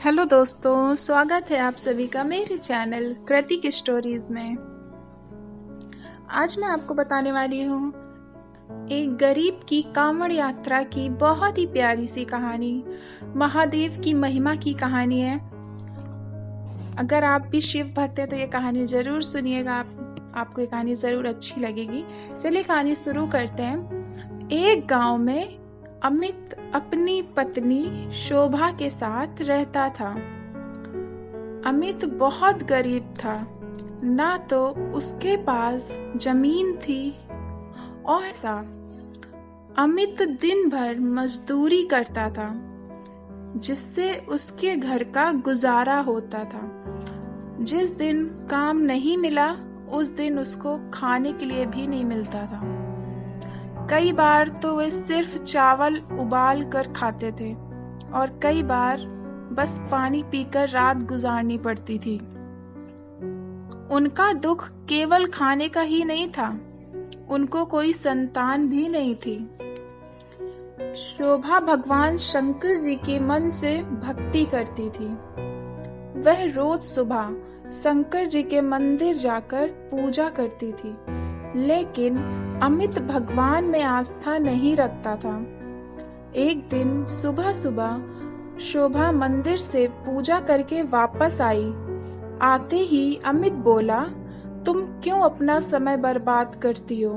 Hello दोस्तों, स्वागत है आप सभी का मेरे चैनल कृतिक स्टोरीज में। आज मैं आपको बताने वाली हूँ एक गरीब की कांवड़ यात्रा की बहुत ही प्यारी सी कहानी। महादेव की महिमा की कहानी है। अगर आप भी शिव भक्त हैं तो ये कहानी जरूर सुनिएगा, आपको ये कहानी जरूर अच्छी लगेगी। चलिए कहानी शुरू करते हैं। एक गांव में अमित अपनी पत्नी शोभा के साथ रहता था। अमित बहुत गरीब था, ना तो उसके पास जमीन थी और ऐसा अमित दिन भर मजदूरी करता था, जिससे उसके घर का गुजारा होता था। जिस दिन काम नहीं मिला उस दिन उसको खाने के लिए भी नहीं मिलता था। कई बार तो वे सिर्फ चावल उबाल कर खाते थे और कई बार बस पानी पीकर रात गुजारनी पड़ती थी। उनका दुख केवल खाने का ही नहीं था, उनको कोई संतान भी नहीं थी। शोभा भगवान शंकर जी के मन से भक्ति करती थी। वह रोज सुबह शंकर जी के मंदिर जाकर पूजा करती थी, लेकिन अमित भगवान में आस्था नहीं रखता था। एक दिन सुबह सुबह शोभा मंदिर से पूजा करके वापस आई। आते ही अमित बोला, तुम क्यों अपना समय बर्बाद करती हो?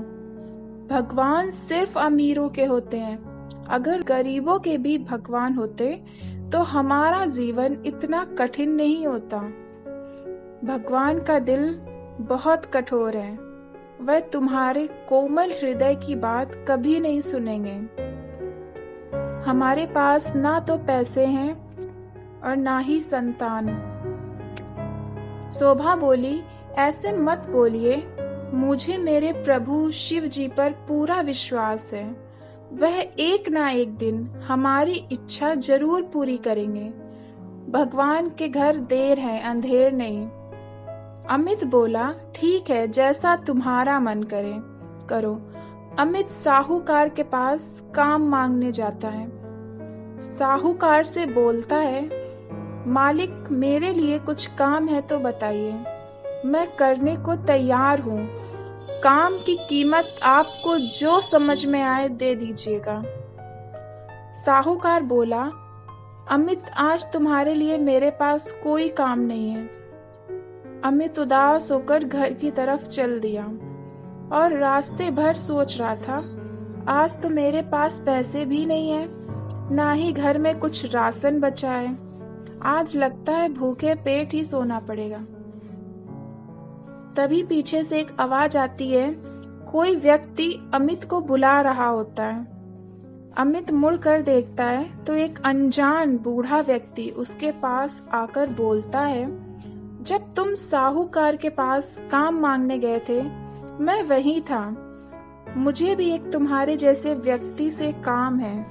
भगवान सिर्फ अमीरों के होते हैं। अगर गरीबों के भी भगवान होते तो हमारा जीवन इतना कठिन नहीं होता। भगवान का दिल बहुत कठोर है, वह तुम्हारे कोमल हृदय की बात कभी नहीं सुनेंगे। हमारे पास ना तो पैसे हैं और ना ही संतान। शोभा बोली, ऐसे मत बोलिए, मुझे मेरे प्रभु शिव जी पर पूरा विश्वास है। वह एक ना एक दिन हमारी इच्छा जरूर पूरी करेंगे। भगवान के घर देर है, अंधेर नहीं। अमित बोला, ठीक है, जैसा तुम्हारा मन करे करो। अमित साहूकार के पास काम मांगने जाता है। साहूकार से बोलता है, मालिक मेरे लिए कुछ काम है तो बताइए, मैं करने को तैयार हूँ। काम की कीमत आपको जो समझ में आए दे दीजिएगा। साहूकार बोला, अमित आज तुम्हारे लिए मेरे पास कोई काम नहीं है। अमित उदास होकर घर की तरफ चल दिया और रास्ते भर सोच रहा था, आज तो मेरे पास पैसे भी नहीं है, ना ही घर में कुछ राशन बचा है। आज लगता है भूखे पेट ही सोना पड़ेगा। तभी पीछे से एक आवाज आती है। कोई व्यक्ति अमित को बुला रहा होता है। अमित मुड़कर देखता है तो एक अनजान बूढ़ा व्यक्ति उसके पास आकर बोलता है, जब तुम साहूकार के पास काम मांगने गए थे मैं वहीं था। मुझे भी एक तुम्हारे जैसे व्यक्ति से काम है।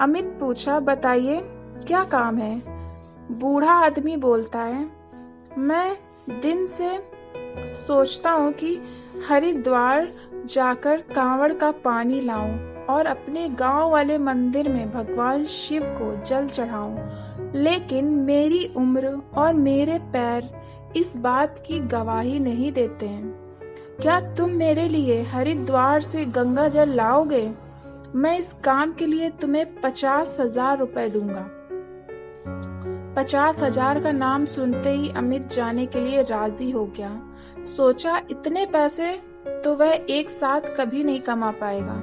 अमित पूछा, बताइए क्या काम है? बूढ़ा आदमी बोलता है, मैं दिन से सोचता हूँ कि हरिद्वार जाकर कांवड़ का पानी लाऊं और अपने गांव वाले मंदिर में भगवान शिव को जल चढ़ाऊं, लेकिन मेरी उम्र और मेरे पैर इस बात की गवाही नहीं देते हैं। क्या तुम मेरे लिए हरिद्वार से गंगा जल लाओगे? मैं इस काम के लिए तुम्हें 50,000 रुपए दूंगा। 50,000 का नाम सुनते ही अमित जाने के लिए राजी हो गया। सोचा, इतने पैसे तो वह एक साथ कभी नहीं कमा पाएगा।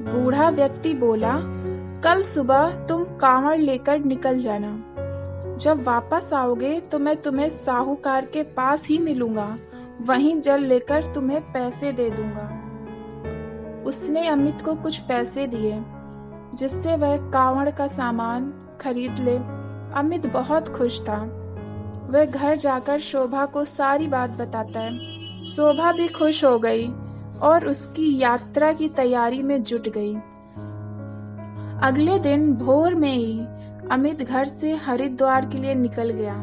बूढ़ा व्यक्ति बोला, कल सुबह तुम कांवड़ लेकर निकल जाना। जब वापस आओगे तो मैं तुम्हें साहूकार के पास ही मिलूंगा, वहीं जल लेकर तुम्हें पैसे दे दूंगा। उसने अमित को कुछ पैसे दिए, जिससे वह कांवड़ का सामान खरीद ले। अमित बहुत खुश था। वह घर जाकर शोभा को सारी बात बताता है। शोभा भी खुश हो गई और उसकी यात्रा की तैयारी में जुट गई। अगले दिन भोर में ही अमित घर से हरिद्वार के लिए निकल गया।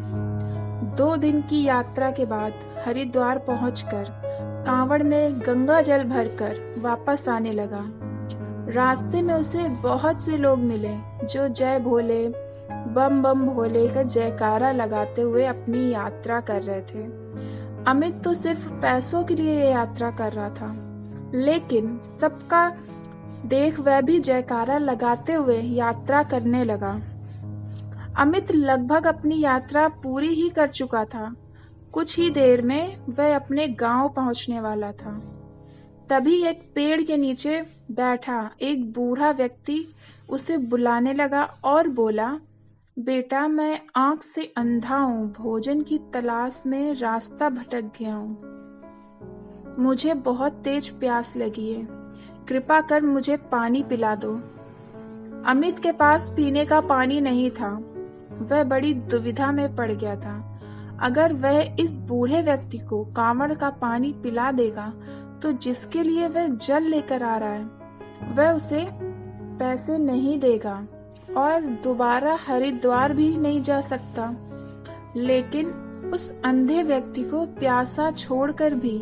2 दिन की यात्रा के बाद हरिद्वार पहुंचकर कांवड़ में गंगा जल भरकर वापस आने लगा। रास्ते में उसे बहुत से लोग मिले जो जय भोले, बम बम भोले का जयकारा लगाते हुए अपनी यात्रा कर रहे थे। अमित तो सिर्फ पैसों के लिए ये यात्रा कर रहा था, लेकिन सबका देख वह भी जयकारा लगाते हुए यात्रा करने लगा। अमित लगभग अपनी यात्रा पूरी ही कर चुका था। कुछ ही देर में वह अपने गांव पहुंचने वाला था। तभी एक पेड़ के नीचे बैठा एक बूढ़ा व्यक्ति उसे बुलाने लगा और बोला, बेटा, मैं आंख से अंधा हूँ, भोजन की तलाश में रास्ता भटक गया हूँ। मुझे बहुत तेज प्यास लगी है, कृपा कर मुझे पानी पिला दो। अमित के पास पीने का पानी नहीं था। वह बड़ी दुविधा में पड़ गया था। अगर वह इस बूढ़े व्यक्ति को कांवड़ का पानी पिला देगा तो जिसके लिए वह जल लेकर आ रहा है वह उसे पैसे नहीं देगा और दोबारा हरिद्वार भी नहीं जा सकता। लेकिन उस अंधे व्यक्ति को प्यासा छोड़कर भी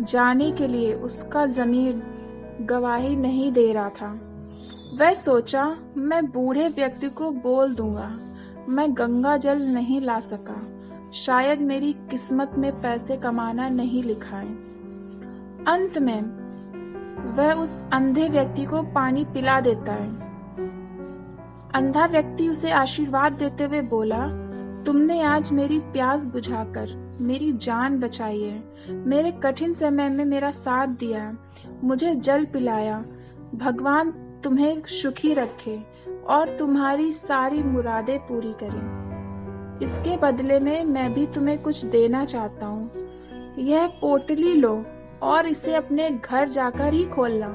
जाने के लिए उसका ज़मीर गवाही नहीं दे रहा था। वह सोचा, मैं बूढ़े व्यक्ति को बोल दूंगा, मैं गंगा जल नहीं ला सका, शायद मेरी किस्मत में पैसे कमाना नहीं लिखा है। अंत में वह उस अंधे व्यक्ति को पानी पिला देता है। अंधा व्यक्ति उसे आशीर्वाद देते हुए बोला, तुमने आज मेरी प्यास बुझाकर मेरी जान बचाई है, मेरे कठिन समय में मेरा साथ दिया, मुझे जल पिलाया। भगवान तुम्हें सुखी रखे और तुम्हारी सारी मुरादें पूरी करें। इसके बदले में मैं भी तुम्हें कुछ देना चाहता हूँ। यह पोटली लो और इसे अपने घर जाकर ही खोलना।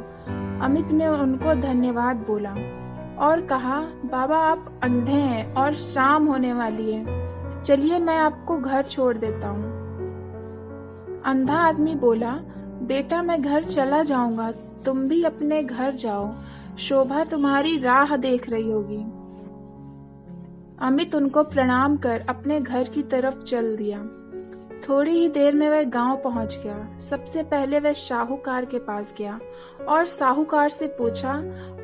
अमित ने उनको धन्यवाद बोला और कहा, बाबा, आप अंधे हैं और शाम होने वाली है, चलिए मैं आपको घर छोड़ देता हूँ। अंधा आदमी बोला, बेटा, मैं घर चला जाऊंगा, तुम भी अपने घर जाओ, शोभा तुम्हारी राह देख रही होगी। अमित उनको प्रणाम कर अपने घर की तरफ चल दिया। थोड़ी ही देर में वह गांव पहुंच गया। सबसे पहले वह साहूकार के पास गया और साहूकार से पूछा,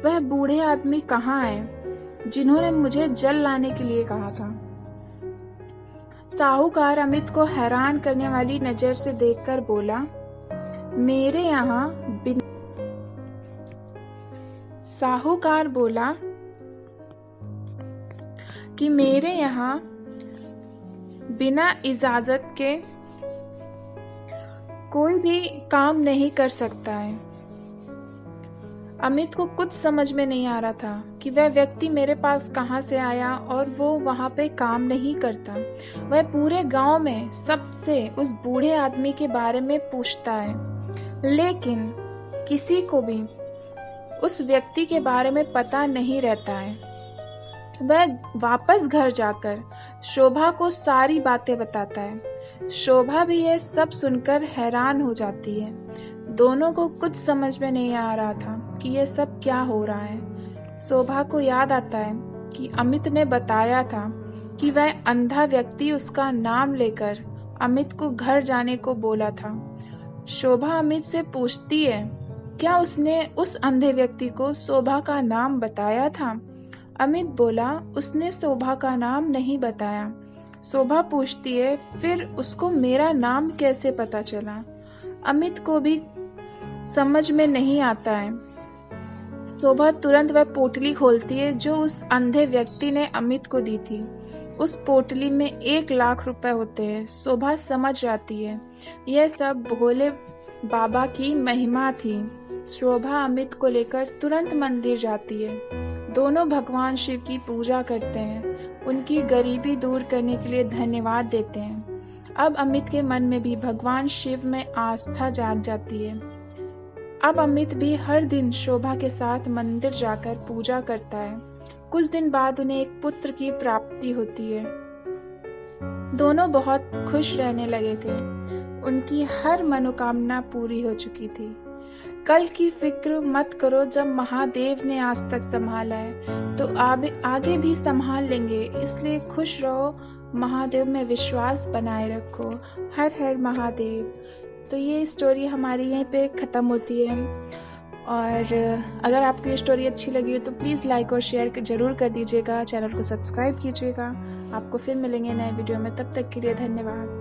वह बूढ़े आदमी कहाँ है जिन्होंने मुझे जल लाने के लिए कहा था। साहूकार अमित को हैरान करने वाली नजर से देखकर बोला, मेरे यहाँ साहूकार बोला कि मेरे यहाँ बिना इजाजत के कोई भी काम नहीं कर सकता है। अमित को कुछ समझ में नहीं आ रहा था कि वह व्यक्ति मेरे पास कहाँ से आया और वो वहाँ पे काम नहीं करता। वह पूरे गांव में सबसे उस बूढ़े आदमी के बारे में पूछता है, लेकिन किसी को भी उस व्यक्ति के बारे में पता नहीं रहता है। वह वापस घर जाकर शोभा को सारी बातें बताता है। शोभा भी यह सब सुनकर हैरान हो जाती है। दोनों को कुछ समझ में नहीं आ रहा था कि यह सब क्या हो रहा है। शोभा को याद आता है कि अमित ने बताया था कि वह अंधा व्यक्ति उसका नाम लेकर अमित को घर जाने को बोला था। शोभा अमित से पूछती है, क्या उसने उस अंधे व्यक्ति को शोभा का नाम बताया था? अमित बोला, उसने शोभा का नाम नहीं बताया। शोभा पूछती है, फिर उसको मेरा नाम कैसे पता चला? अमित को भी समझ में नहीं आता है। शोभा तुरंत वह पोटली खोलती है जो उस अंधे व्यक्ति ने अमित को दी थी। उस पोटली में 1 लाख रुपए होते हैं। शोभा समझ जाती है यह सब भोले बाबा की महिमा थी। शोभा अमित को लेकर तुरंत मंदिर जाती है। दोनों भगवान शिव की पूजा करते हैं, उनकी गरीबी दूर करने के लिए धन्यवाद देते हैं। अब अमित के मन में भी भगवान शिव में आस्था जाग जाती है। अब अमित भी हर दिन शोभा के साथ मंदिर जाकर पूजा करता है। कुछ दिन बाद उन्हें एक पुत्र की प्राप्ति होती है। दोनों बहुत खुश रहने लगे थे। उनकी हर मनोकामना पूरी हो चुकी थी। कल की फिक्र मत करो, जब महादेव ने आज तक संभाला है तो आगे भी संभाल लेंगे, इसलिए खुश रहो, महादेव में विश्वास बनाए रखो। हर हर महादेव। तो ये स्टोरी हमारी यहीं पे ख़त्म होती है और अगर आपको ये स्टोरी अच्छी लगी हो तो प्लीज़ लाइक और शेयर ज़रूर कर दीजिएगा, चैनल को सब्सक्राइब कीजिएगा। आपको फिर मिलेंगे नए वीडियो में, तब तक के लिए धन्यवाद।